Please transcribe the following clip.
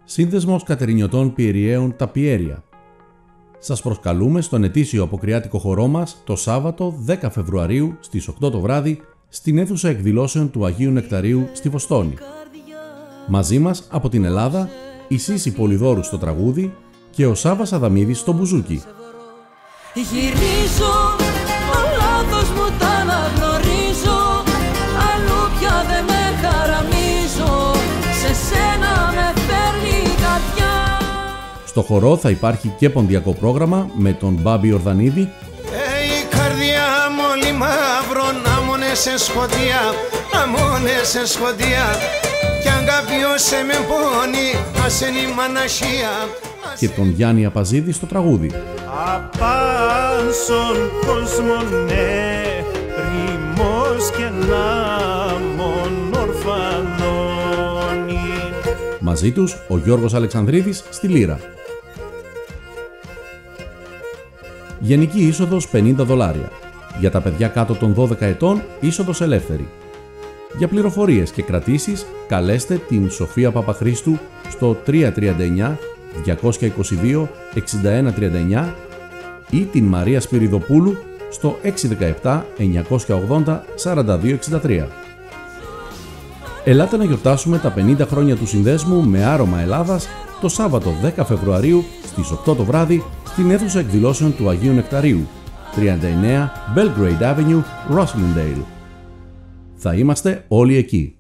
Σύνδεσμος Κατερινιωτών Πιεριαίων Τα Πιέρια. Σας προσκαλούμε στον ετήσιο αποκριάτικο χορό μας το Σάββατο 10 Φεβρουαρίου στις 8 το βράδυ στην αίθουσα εκδηλώσεων του Αγίου Νεκταρίου στη Βοστόνη. Μαζί μας από την Ελλάδα η Σύση Πολυδόρου στο τραγούδι και ο Σάββας Αδαμίδης στο μπουζούκι. Γυρίζω, το λάθος μου τα αναγνωρίζω, αλλού πια δεν με χαραμίζω, σε σένα με φέρνει η καρδιά. Στο χορό θα υπάρχει και ποντιακό πρόγραμμα με τον Μπάμπη Ορδανίδη. Η καρδιά μου όλη μαύρο, άμονες σε σκοτία, άμονες σε σκοτία, κι αν κάποιος με πόνει, ας είναι η μαναχία. Και τον Γιάννη Απαζίδη στο τραγούδι. Απάσον κόσμον ρημός και λάμον ορφανώνει. Μαζί τους ο Γιώργος Αλεξανδρίδης στη λύρα. Γενική είσοδος $50. Για τα παιδιά κάτω των 12 ετών είσοδος ελεύθερη. Για πληροφορίες και κρατήσεις καλέστε την Σοφία Παπαχρήστου στο 339 222 6139 ή την Μαρία Σπυριδοπούλου στο 617 980 4263. Ελάτε να γιορτάσουμε τα 50 χρόνια του συνδέσμου με άρωμα Ελλάδας το Σάββατο 10 Φεβρουαρίου στις 8 το βράδυ στην αίθουσα εκδηλώσεων του Αγίου Νεκταρίου, 39 Belgrade Avenue, Roslindale. Θα είμαστε όλοι εκεί.